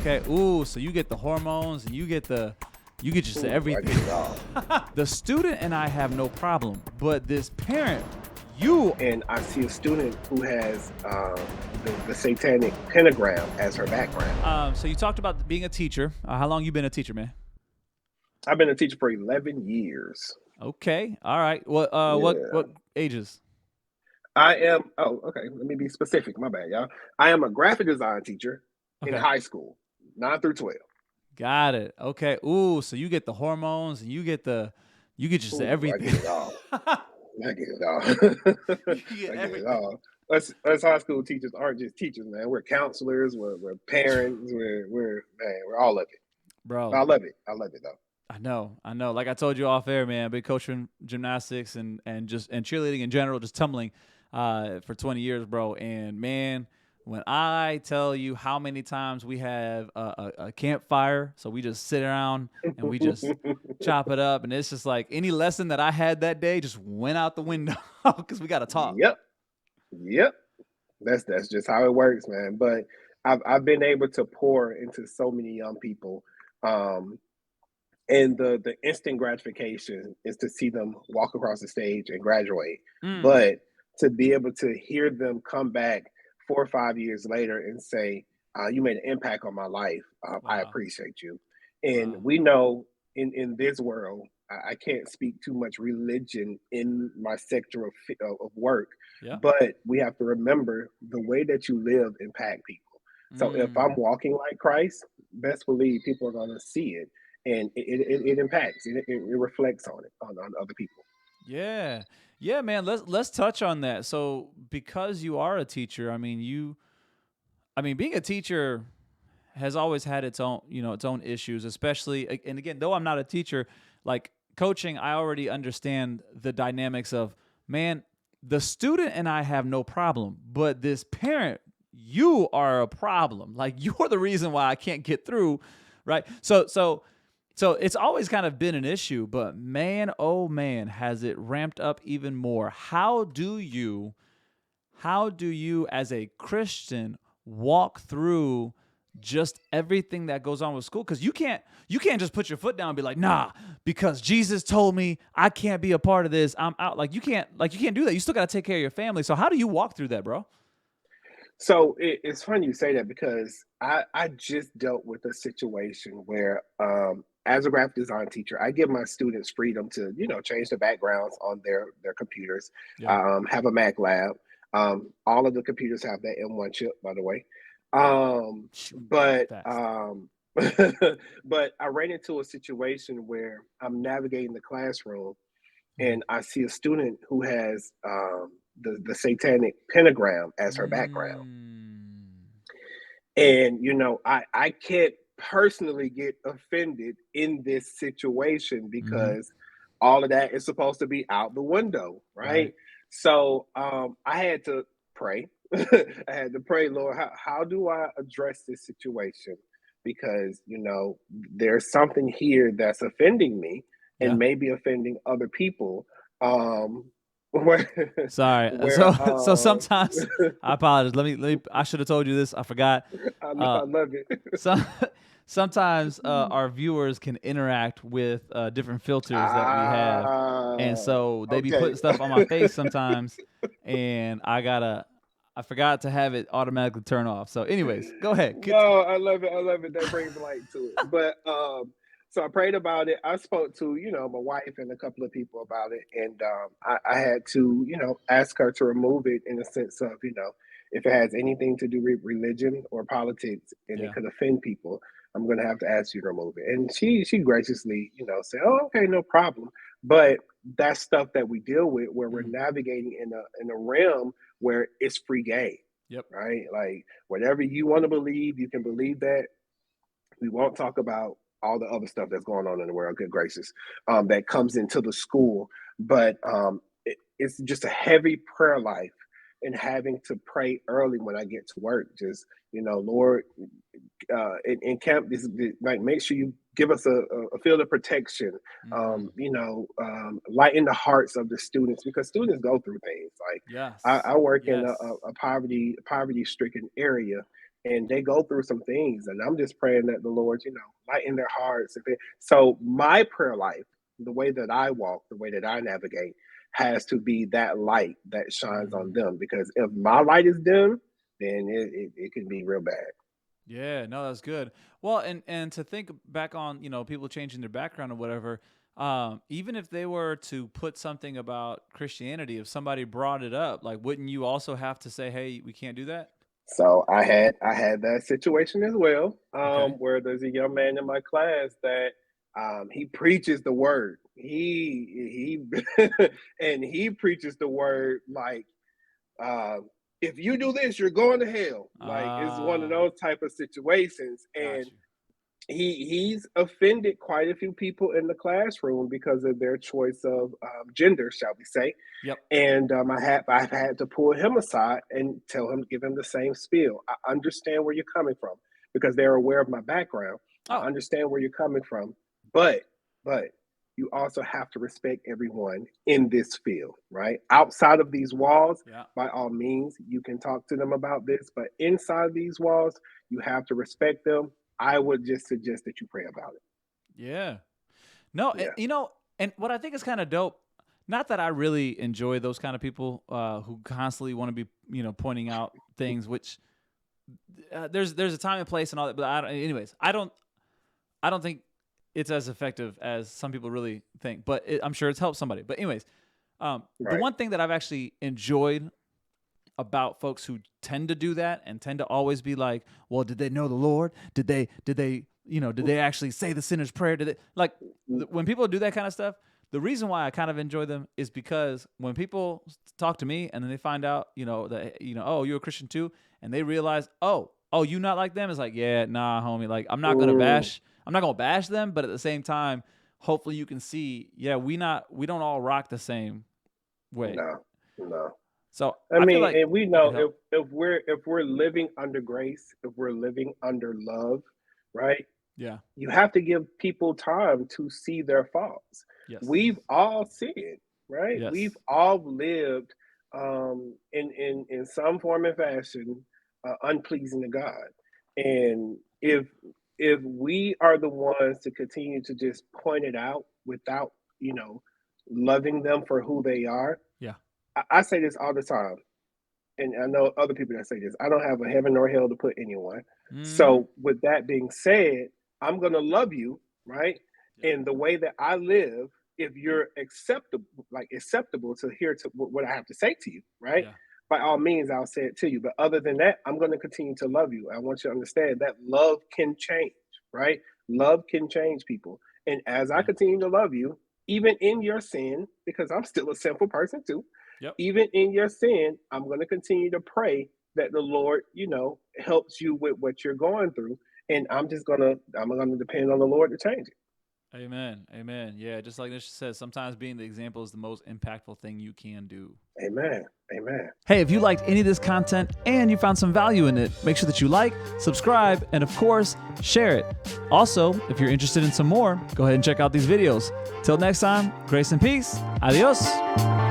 Okay. Ooh, so you get the hormones and you get just Ooh, I get everything. it all. The student and I have no problem, but this parent, you And I see a student who has the Satanic Pentagram as her background. so you talked about being a teacher. How long you been a teacher, man? I've been a teacher for 11 years. Okay. All right. What Yeah. ages? I am, oh, okay, let me be specific. My bad, y'all. I am a graphic design teacher in Okay. high school, 9 through 12. Got it. Okay. Ooh, so you get the hormones and you get just Ooh, I everything. get it all. I get it all. You get I get it everything. all. Us high school teachers aren't just teachers, man. We're counselors, we're parents, we're all of it. But I Bro, love it. I love it though. I know. I know. Like I told you off air, man, been coaching gymnastics and cheerleading in general, just tumbling for 20 years, bro. And man, when I tell you how many times we have a campfire, so we just sit around and we just chop it up, and it's just like any lesson that I had that day just went out the window because we got to talk. Yep. Yep. That's just how it works, man. But I've been able to pour into so many young people. Um, and the instant gratification is to see them walk across the stage and graduate. Mm, But to be able to hear them come back 4 or 5 years later and say, "You made an impact on my life. I wow. appreciate you." And Wow. we know in this world, I can't speak too much religion in my sector of work, Yeah. but we have to remember the way that you live impact people. So if I'm Mm. walking like Christ, best believe people are going to see it, and it impacts, it reflects on other people. Yeah. Yeah, man. Let's touch on that. So because you are a teacher, I mean, being a teacher has always had its own, its own issues, especially and again, though I'm not a teacher, like coaching, I already understand the dynamics of, man, the student and I have no problem, but this parent, you are a problem. Like you're the reason why I can't get through, right? So it's always kind of been an issue, but man, oh man, has it ramped up even more. How do you as a Christian walk through just everything that goes on with school? Because you can't just put your foot down and be like, nah, because Jesus told me I can't be a part of this. I'm out. Like you can't do that. You still gotta take care of your family. So how do you walk through that, bro? So it's funny you say that because I just dealt with a situation where, as a graphic design teacher, I give my students freedom to change the backgrounds on their computers. Yeah. Have a Mac lab. All of the computers have that M1 chip, by the way. Shoot. But Fast. but I ran into a situation where I'm navigating the classroom Mhm. and I see a student who has the satanic pentagram as her background. Mm. And I can't personally get offended in this situation Hmm. because all of that is supposed to be out the window, right? Right. So I had to pray. I had to pray, Lord, how do I address this situation? Because there's something here that's offending me and Yeah. maybe offending other people. Um, where Sorry. where So sometimes I apologize. Let me. I should have told you this. I forgot. I know Uh, I love it. some sometimes our viewers can interact with different filters that we have, and Ah, so they be okay. putting stuff on my face sometimes, and I forgot to have it automatically turn off. So, anyways, go ahead. No, I love it. I love it. That brings light to it. But so I prayed about it. I spoke to, my wife and a couple of people about it. And I had to, ask her to remove it in the sense of, if it has anything to do with religion or politics and it Yeah. could offend people, I'm gonna have to ask you to remove it. And she graciously, said, "Oh, okay, no problem." But that's stuff that we deal with where we're Mm. navigating in a realm where it's free game, Yep. right? Like whatever you want to believe, you can believe that. We won't talk about all the other stuff that's going on in the world, good gracious, that comes into the school. But it's just a heavy prayer life and having to pray early when I get to work. Just, Lord, in camp, like make sure you give us a field of protection, Mm. lighten the hearts of the students because students go through things. Like Yes. I work in Yes. a poverty stricken area, and they go through some things, and I'm just praying that the Lord, lighten their hearts. So my prayer life, the way that I walk, the way that I navigate, has to be that light that shines on Mhm. them. Because if my light is dim, then it can be real bad. Yeah, no, that's good. Well, and to think back on, people changing their background or whatever, even if they were to put something about Christianity, if somebody brought it up, like, wouldn't you also have to say, "Hey, we can't do that"? So I had that situation as well, Okay. where there's a young man in my class that he preaches the word. He and he preaches the word like, uh, if you do this, you're going to hell. Like, it's one of Ah, those type of situations, and got you. he's offended quite a few people in the classroom because of their choice of gender, shall we say. Yep. And I've had to pull him aside and tell him, give him the same spiel. I understand where you're coming from because they're aware of my background. I Oh, understand where you're coming from, but you also have to respect everyone in this field, right? Outside of these walls, yeah. by all means, you can talk to them about this, but inside these walls, you have to respect them. I would just suggest that you pray about it. Yeah. No, Yeah. and what I think is kind of dope, not that I really enjoy those kind of people who constantly want to be, pointing out things, which there's a time and place and all that, but anyways, I don't think it's as effective as some people really think, but I'm sure it's helped somebody. But anyways, the Right. one thing that I've actually enjoyed about folks who tend to do that and tend to always be like, well, did they know the Lord? Did they actually say the sinner's prayer? Did they like when people do that kind of stuff? The reason why I kind of enjoy them is because when people talk to me and then they find out, that, oh, you're a Christian too. And they realize, oh, you not like them. It's like, yeah, nah, homie. Like, I'm not going to Mm, bash them. But at the same time, hopefully you can see, yeah, we don't all rock the same way. no, no. So I I feel mean, like and we it could know help. if we're living under grace, if we're living under love, right? Yeah. You have to give people time to see their faults. Yes. We've all sinned, right? We've Yes. all lived in some form and fashion unpleasing to God. And if we are the ones to continue to just point it out without, you know, loving them for who they are, Yeah. I say this all the time, and I know other people that say this. I don't have a heaven nor hell to put anyone. Mm-hmm. So with that being said, I'm gonna love you, right? Yep. In the way that I live, if you're acceptable to hear to what I have to say to you, right? Yeah. By all means, I'll say it to you. But other than that, I'm gonna continue to love you. I want you to understand that love can change, right? Love can change people. And as I Yeah. continue to love you, even in your sin, because I'm still a sinful person too, Yep. even in your sin, I'm going to continue to pray that the Lord, helps you with what you're going through. And I'm gonna depend on the Lord to change it. Amen. Amen. Yeah. Just like this says, sometimes being the example is the most impactful thing you can do. Amen. Amen. Hey, if you liked any of this content and you found some value in it, make sure that you like, subscribe, and of course, share it. Also, if you're interested in some more, go ahead and check out these videos. Till next time, grace and peace. Adios.